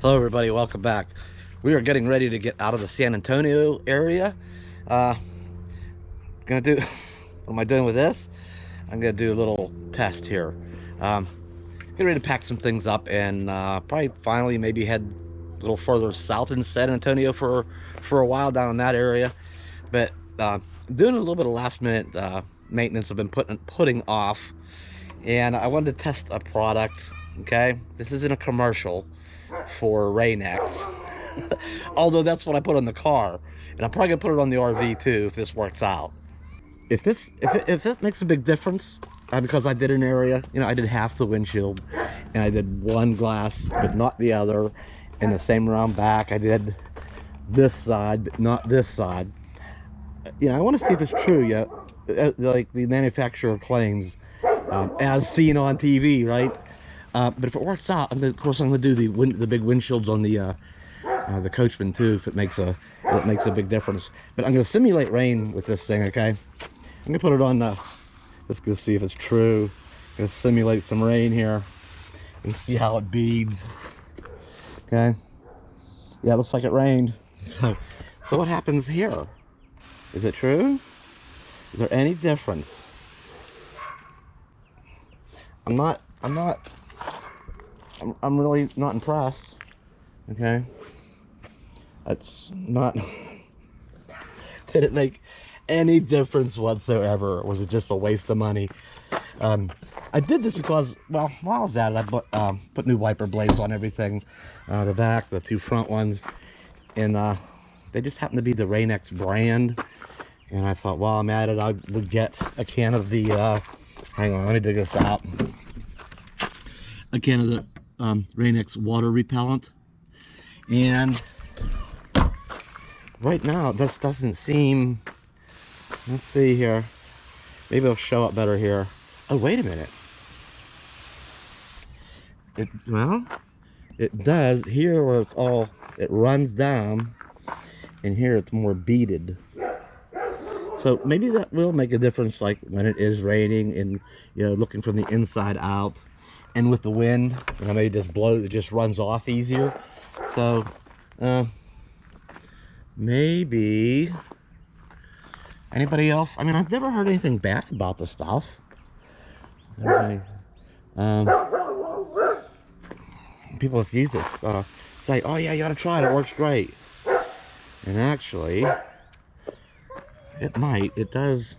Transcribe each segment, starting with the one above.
Hello everybody, welcome back. We are getting ready to get out of the San Antonio area. Gonna do, what am I doing with this? I'm gonna do a little test here. Get ready to pack some things up and probably finally maybe head a little further south in San Antonio for a while down in that area. But doing a little bit of last minute maintenance I've been putting off, and I wanted to test a product. Okay, this isn't a commercial for Rain-X, although that's what I put on the car, and I'm probably gonna put it on the RV too if this works out. If that makes a big difference, because I did an area, I did half the windshield, and I did one glass but not the other, and the same around back. I did this side but not this side. I want to see if it's true. Like the manufacturer claims, as seen on TV, right? But if it works out, of course I'm going to do the big windshields on the Coachman too, if it makes a big difference. But I'm going to simulate rain with this thing. Okay, I'm going to put it on. Let's go see if it's true. I'm going to simulate some rain here and see how it beads. Okay. Yeah, it looks like it rained. So what happens here? Is it true? Is there any difference? I'm really not impressed. Okay, that's not. Did it make any difference whatsoever, or was it just a waste of money? I did this because, well, while I was at it, I put new wiper blades on everything, the back, the two front ones, and they just happen to be the Rain-X brand. And I thought, while I'm at it, I would get a can of the. Hang on, let me dig this out. A can of the Rain-X water repellent, and right now this doesn't seem. Let's see here, maybe it'll show up better here. Oh, wait a minute, it does here where it runs down, and here it's more beaded. So maybe that will make a difference, like when it is raining and looking from the inside out. And with the wind, maybe it just runs off easier. So, maybe. Anybody else? I mean, I've never heard anything bad about the stuff. Okay. People just use this, say, oh yeah, you gotta try it, it works great. And actually, it does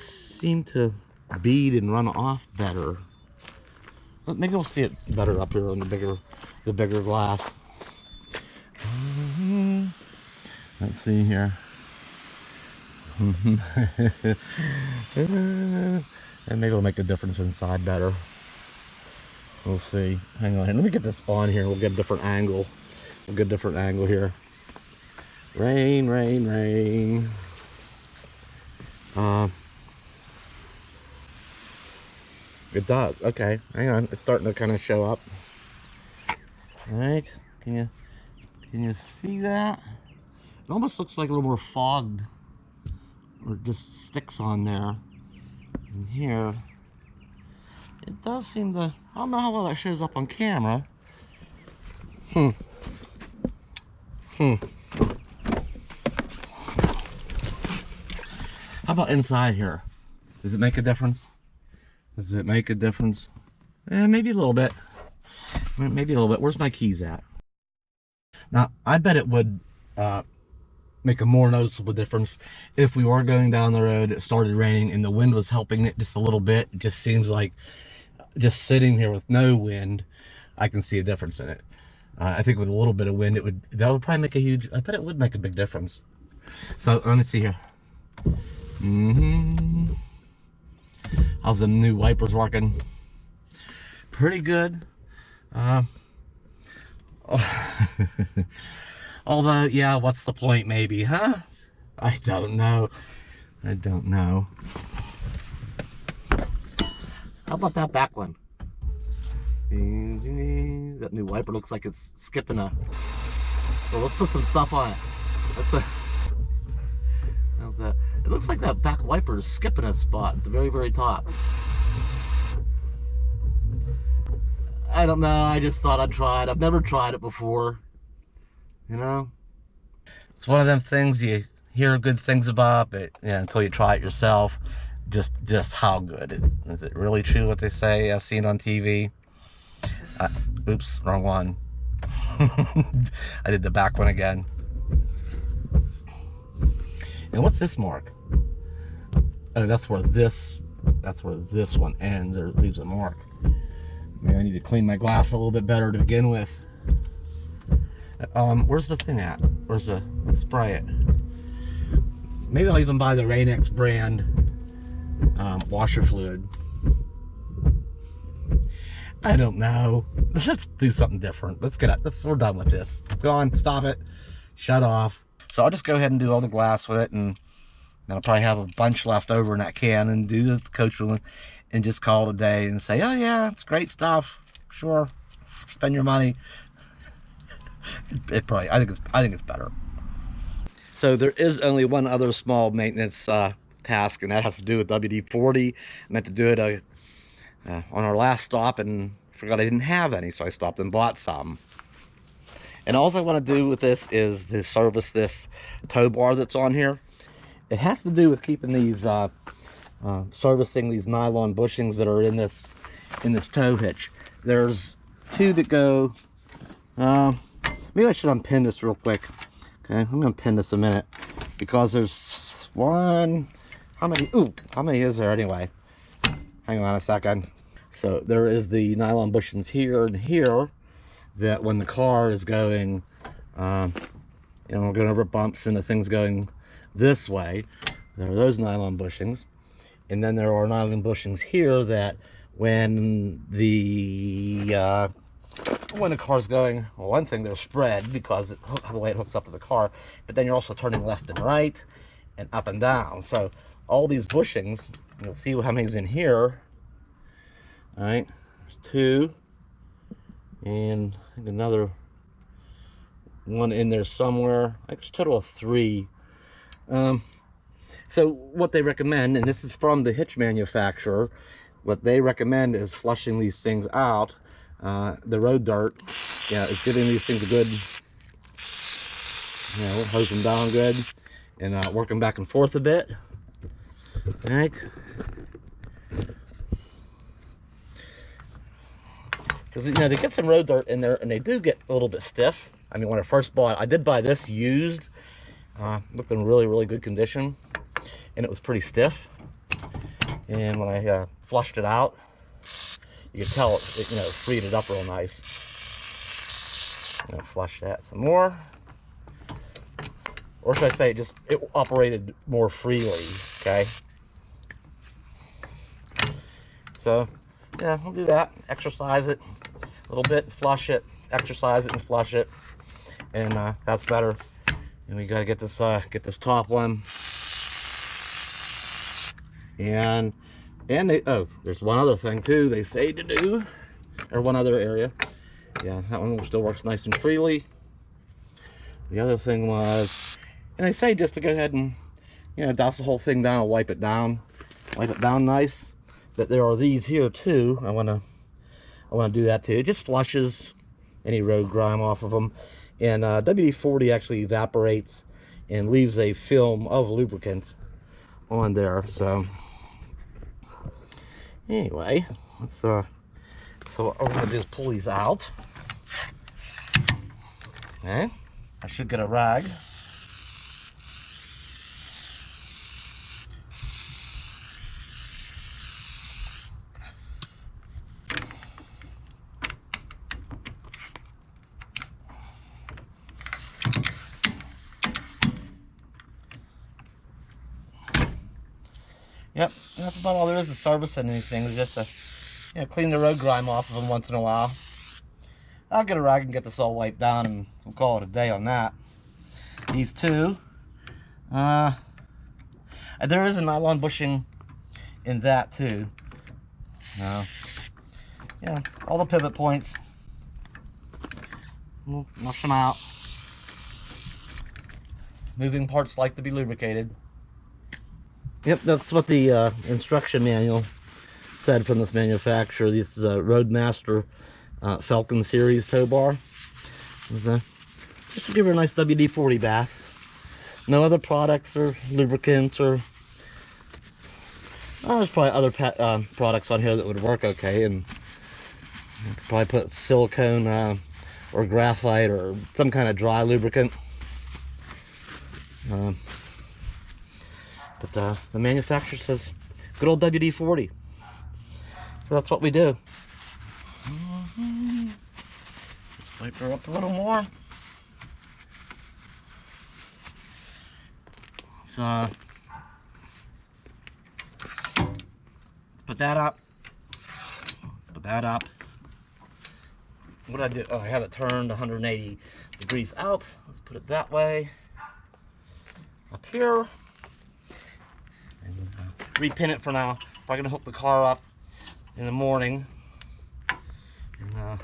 seem to bead and run off better. Maybe we'll see it better up here on the bigger glass. Let's see here. And maybe it'll make a difference inside better. We'll see. Hang on, let me get this on here. We'll get a different angle. Here. Rain, rain, rain. It does. Okay, hang on. It's starting to kind of show up. All right. Can you see that? It almost looks like a little more fogged, or just sticks on there. And here, it does seem to. I don't know how well that shows up on camera. How about inside here? Does it make a difference? Maybe a little bit. Maybe a little bit. Where's my keys at? Now, I bet it would make a more noticeable difference if we were going down the road, it started raining, and the wind was helping it just a little bit. It just seems like just sitting here with no wind, I can see a difference in it. I think with a little bit of wind, that would probably make I bet it would make a big difference. So, let me see here. How's the new wipers working? Pretty good. Although, yeah, what's the point maybe, huh? I don't know. How about that back one? That new wiper looks like it's skipping a. Well, let's put some stuff on it. It looks like that back wiper is skipping a spot at the very, very top. I don't know. I just thought I'd try it. I've never tried it before. You know? It's one of them things you hear good things about, but until you try it yourself, just how good is it really true what they say? I've seen on TV. Oops, wrong one. I did the back one again. And what's this mark? Oh, that's where this one ends, or leaves a mark. Maybe I need to clean my glass a little bit better to begin with. Where's the thing at? Let's spray it. Maybe I'll even buy the Rain-X brand washer fluid. I don't know. Let's do something different. Let's get it. We're done with this. Go on, stop it. Shut off. So I'll just go ahead and do all the glass with it, and then I'll probably have a bunch left over in that can and do the coach one and just call it a day and say, oh yeah, it's great stuff. Sure, spend your money. I think it's better. So there is only one other small maintenance task, and that has to do with WD-40. I meant to do it on our last stop and forgot I didn't have any, so I stopped and bought some. And all I want to do with this is to service this tow bar that's on here. It has to do with keeping these servicing these nylon bushings that are in this tow hitch. There's two that go. Maybe I should unpin this real quick. Okay, I'm gonna pin this a minute because there's one. How many? Ooh, how many is there anyway? Hang on a second. So there is the nylon bushings here and here that when the car is going, we're going over bumps and the thing's going this way, there are those nylon bushings. And then there are nylon bushings here that when the car's going, well, one thing, they're spread because of the way it hooks up to the car, but then you're also turning left and right and up and down. So all these bushings, you'll see how many's in here. All right, there's two, and I think another one in there somewhere. I think there's a total of three. So what they recommend, and this is from the hitch manufacturer, what they recommend is flushing these things out. The road dirt, is giving these things a good, hose them down good, and work them back and forth a bit. All right. Because they get some road dirt in there, and they do get a little bit stiff. I mean, when I first bought it, I did buy this used, looked in really, really good condition, and it was pretty stiff. And when I flushed it out, you could tell it freed it up real nice. I'm gonna flush that some more, or should I say, it operated more freely. Okay. So yeah, we'll do that. Exercise it a little bit, flush it, exercise it, and flush it, and that's better. And we got to get this top one. And there's one other thing too they say to do, or one other area. Yeah, that one still works nice and freely. The other thing was, and they say just to go ahead and douse the whole thing down and wipe it down nice. But there are these here too. I want to do that too. It just flushes any road grime off of them. And WD-40 actually evaporates and leaves a film of lubricant on there. So anyway, so what we're gonna do is pull these out. Okay, I should get a rag. Yep, that's about all there is to servicing these things. Just to clean the road grime off of them once in a while. I'll get a rag and get this all wiped down, and we'll call it a day on that. These two, there is a nylon bushing in that too. Yeah, all the pivot points. We'll wash them out. Moving parts like to be lubricated. Yep, that's what the instruction manual said from this manufacturer. This is a Roadmaster Falcon series tow bar. Just to give her a nice WD-40 bath. No other products or lubricants or... there's probably other products on here that would work okay, and you could probably put silicone or graphite or some kind of dry lubricant. But the manufacturer says good old WD-40. So that's what we do. Just wipe her up a little more. So put that up. Put that up. What did I do? Oh, I have it turned 180 degrees out. Let's put it that way. Up here. And repin it for now. Probably gonna hook the car up in the morning. And,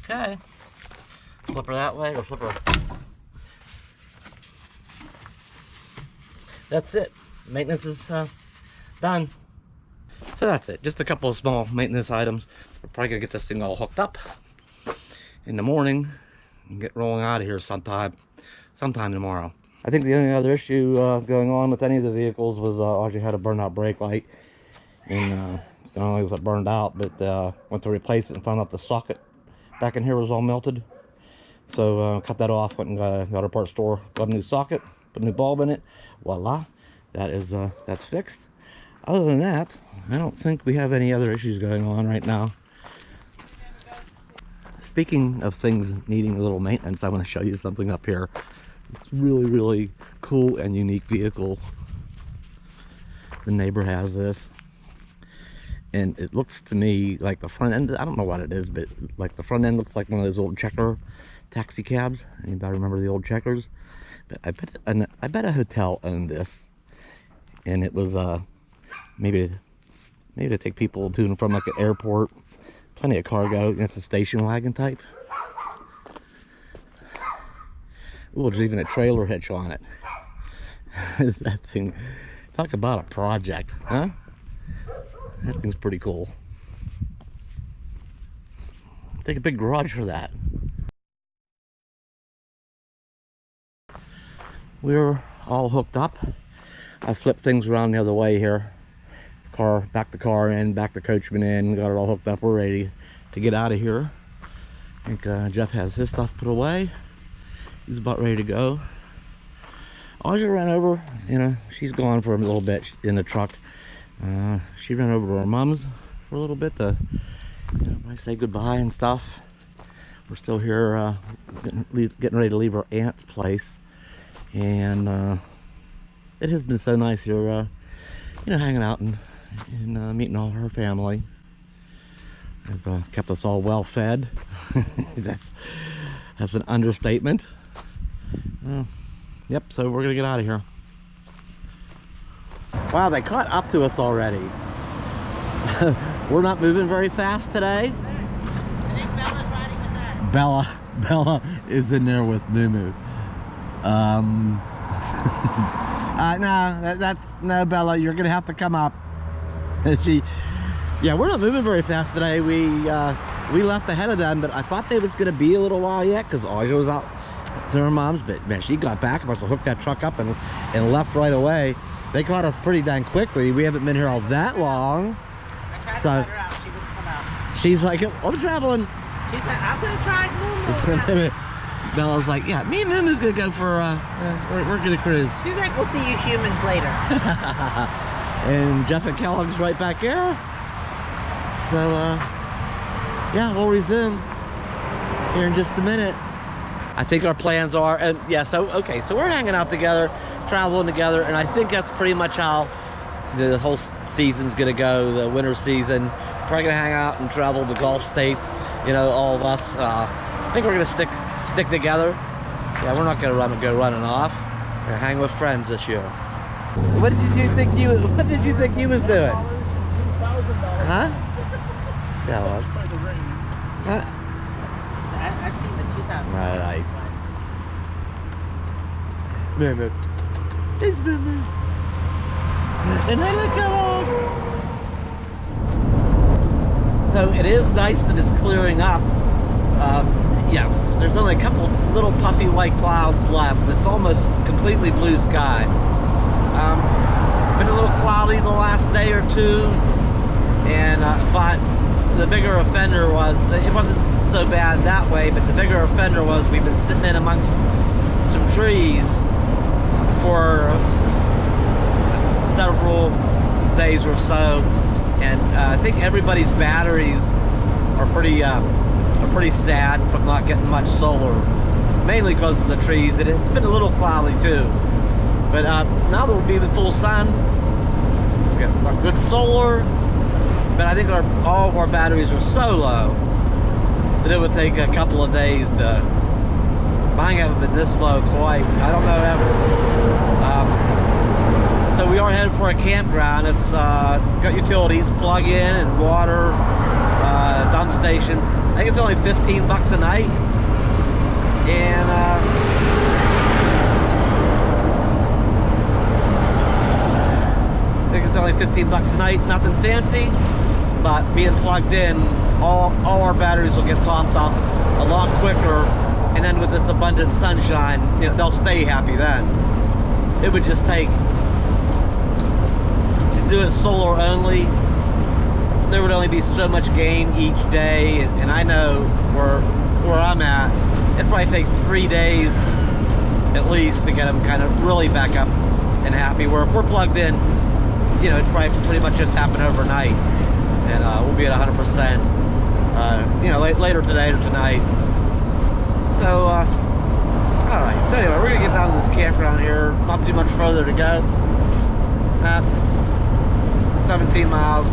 okay. Flip her that way or flip her. That's it. Maintenance is done. So that's it. Just a couple of small maintenance items. We're probably gonna get this thing all hooked up in the morning and get rolling out of here sometime tomorrow. I think the only other issue going on with any of the vehicles was Audrey had a burnout brake light, and it's not only was it burned out, but went to replace it and found out the socket back in here was all melted. So cut that off, went and got a parts store, got a new socket, put a new bulb in it. Voila, that is that's fixed. Other than that, I don't think we have any other issues going on right now. Speaking of things needing a little maintenance, I want to show you something up here. It's really, really cool and unique vehicle. The neighbor has this, and it looks to me like the front end, I don't know what it is, but like the front end looks like one of those old checker taxi cabs. Anybody remember the old checkers? But I bet a hotel owned this, and it was maybe to take people to and from like an airport. Plenty of cargo. It's a station wagon type. Ooh, there's even a trailer hitch on it. That thing, talk about a project, huh? That thing's pretty cool. Take a big garage for that. We're all hooked up. I flipped things around the other way here. Back the car in, back the coachman in, got it all hooked up. We're ready to get out of here. I think Jeff has his stuff put away. He's about ready to go. Audrey ran over, she's gone for a little bit in the truck. She ran over to her mom's for a little bit to say goodbye and stuff. We're still here getting ready to leave our aunt's place, and it has been so nice here, hanging out and meeting all her family. I've kept us all well fed. That's an understatement. Yep, so we're gonna get out of here. Wow, they caught up to us already. We're not moving very fast today. I think Bella's riding with that. Bella is in there with Moo Moo. No, Bella, you're gonna have to come up. Yeah, we're not moving very fast today. We left ahead of them, but I thought they was gonna be a little while yet because Audrey was out to her mom's. But man, she got back, must have hooked that truck up and left right away. They caught us pretty dang quickly. We haven't been here all that long. I tried to let her out. She wouldn't come out. She's like, I'm traveling. She's like, I'm gonna try Moo Moo. Bella's like, yeah, me and Moo Moo's gonna go for we're gonna cruise. She's like, we'll see you humans later. And Jeff and Kellogg's right back here. So yeah, we'll resume here in just a minute. I think our plans are, and yeah, so okay, so we're hanging out together, traveling together, and I think that's pretty much how the whole season's gonna go, the winter season. Probably gonna hang out and travel the Gulf states, all of us. I think we're gonna stick together. Yeah, we're not gonna go running off. We're gonna hang with friends this year. What did you think he was doing? Huh? Yeah, huh? I've seen the 2000. Right. Moo Moo. It's Moo Moo. And then it come on. So it is nice that it's clearing up. Yeah, there's only a couple little puffy white clouds left. It's almost completely blue sky. Been a little cloudy the last day or two, and but the bigger offender was, it wasn't so bad that way, but the bigger offender was we've been sitting in amongst some trees for several days or so, and I think everybody's batteries are pretty sad from not getting much solar, mainly because of the trees. It's been a little cloudy too, but now that we'll be the full sun, we've got good solar, but I think all of our batteries are so low that it would take a couple of days to, mine haven't been this low quite, I don't know ever. So we are headed for a campground. It's got utilities, plug in and water, dump station. I think it's only 15 bucks a night, and I think it's only 15 bucks a night. Nothing fancy, but being plugged in, all our batteries will get topped up a lot quicker, and then with this abundant sunshine, you know, they'll stay happy then. It would just take, to do it solar only, there would only be so much gain each day, and I know where I'm at, it'd probably take 3 days at least to get them kind of really back up and happy, where if we're plugged in, you know, it'd probably pretty much just happen overnight, and we'll be at 100%, you know, later today or tonight. So alright, so anyway, we're gonna get down to this campground here, not too much further to go, 17 miles.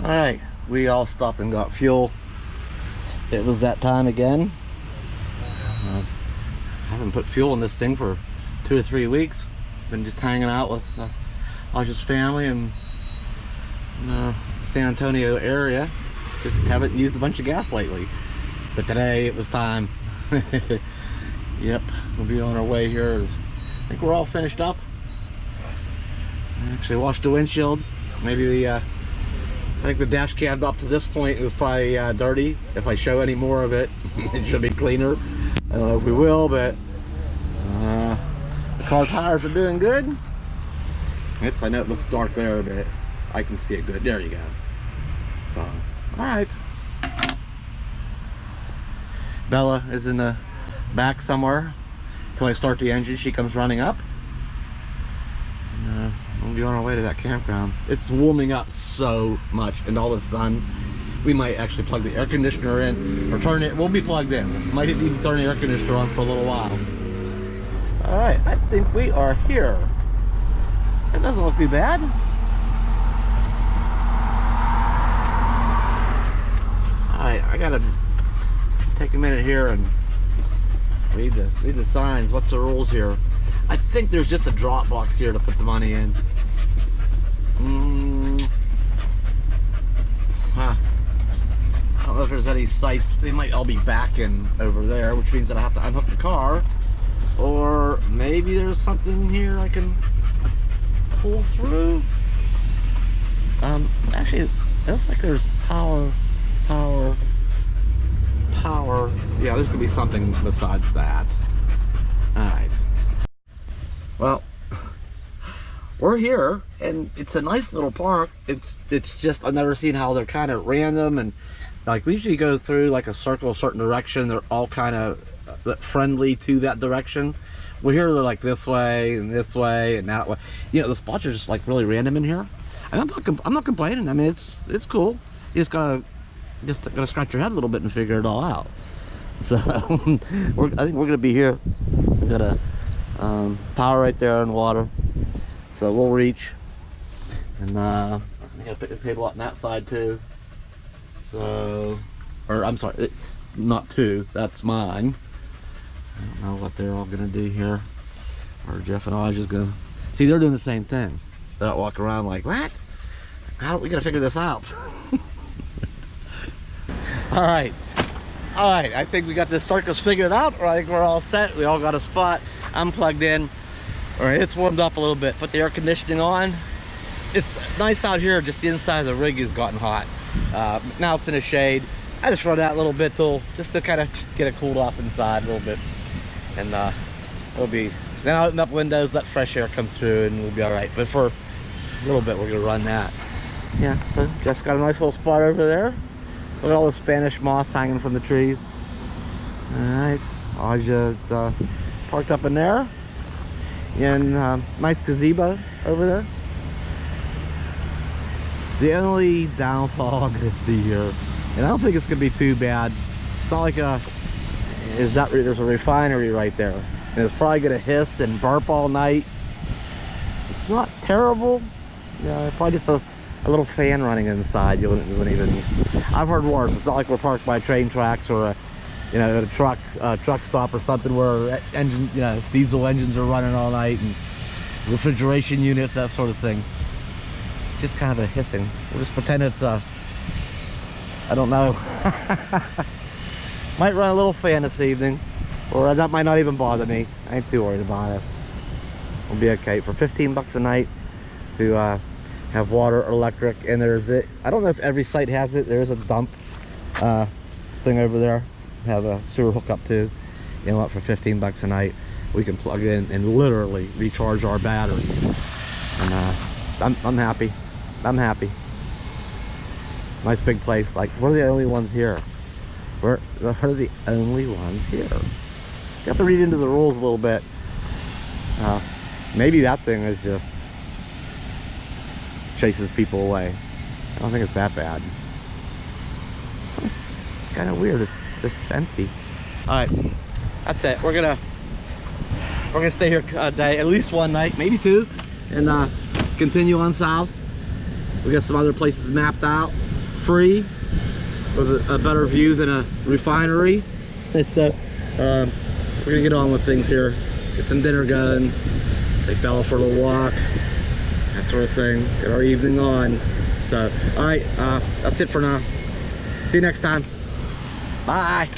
Alright, we all stopped and got fuel. It was that time again. I haven't put fuel in this thing for 2 or 3 weeks. Been just hanging out with Audrey's family and San Antonio area. Just haven't used a bunch of gas lately. But today it was time. Yep, we'll be on our way here. I think we're all finished up. I actually washed the windshield. Maybe I think the dash cam up to this point is probably dirty. If I show any more of it, it should be cleaner. I don't know if we will, but the car tires are doing good. Oops, I know it looks dark there, but I can see it good. There you go. So, all right. Bella is in the back somewhere. Until I start the engine, she comes running up. And, we'll be on our way to that campground. It's warming up so much, and all the sun. We might actually plug the air conditioner in, or turn it. We'll be plugged in. Might even turn the air conditioner on for a little while. All right, I think we are here. It doesn't look too bad. All right, I gotta take a minute here and read the signs. What's the rules here? I think there's just a drop box here to put the money in. Huh. I don't know if there's any sites. They might all be backing over there, which means that I have to unhook the car. Or maybe there's something here I can pull through. Actually, it looks like there's power. Yeah, there's gonna be something besides that. All right. Well, we're here, and it's a nice little park. It's just, I've never seen how they're kind of random, and like we usually go through like a circle, a certain direction. They're all kind of friendly to that direction. Well, here they're like this way and that way. You know, the spots are just like really random in here. I'm not complaining. I mean, it's cool. You just gotta scratch your head a little bit and figure it all out. So I think we're gonna be here. We got a power right there and water. so we'll reach. And I got a picnic table on that side too. So, or I'm sorry, not two, that's mine. I don't know what they're all gonna do here. Or Jeff and I are just gonna, see, they're doing the same thing. They're not walking around like, what? How we gotta figure this out? All right, I think we got this circus figured out. I think we're all set. We all got a spot. I'm plugged in. All right, it's warmed up a little bit. Put the air conditioning on. It's nice out here. Just the inside of the rig has gotten hot. Now it's in the shade. I just run out a little bit till just to kind of get it cooled off inside a little bit, and it'll be. Then I'll open up windows, let fresh air come through, and we'll be all right. But for a little bit, we're gonna run that. Yeah. So just got a nice little spot over there. Look at all the Spanish moss hanging from the trees. All right, Aja parked up in there, and nice gazebo over there. The only downfall I'm gonna see here, and I don't think it's gonna be too bad. It's not like there's a refinery right there, and it's probably gonna hiss and burp all night. It's not terrible. Yeah, probably just a little fan running inside. You wouldn't even. I've heard worse. It's not like we're parked by train tracks or a truck stop or something where diesel engines are running all night and refrigeration units, that sort of thing. Just kind of a hissing. We'll just pretend it's I don't know. Might run a little fan this evening, or that might not even bother me. I ain't too worried about it. We'll be okay for 15 bucks a night to have water or electric. And there's I don't know if every site has it. There's a dump thing over there. Have a sewer hookup too. You know what? For 15 bucks a night, we can plug in and literally recharge our batteries. And I'm happy. I'm happy. Nice big place. Like, we're the only ones here. We're the only ones here. You have to read into the rules a little bit. Maybe that thing is just chases people away. I don't think it's that bad. It's just kind of weird. It's just empty. All right, that's it. We're gonna stay here a day, at least one night, maybe two, and continue on south. We got some other places mapped out, free, with a better view than a refinery. So we're gonna get on with things here, get some dinner going, take Bella for a little walk, that sort of thing, get our evening on. So all right, that's it for now. See you next time. Bye.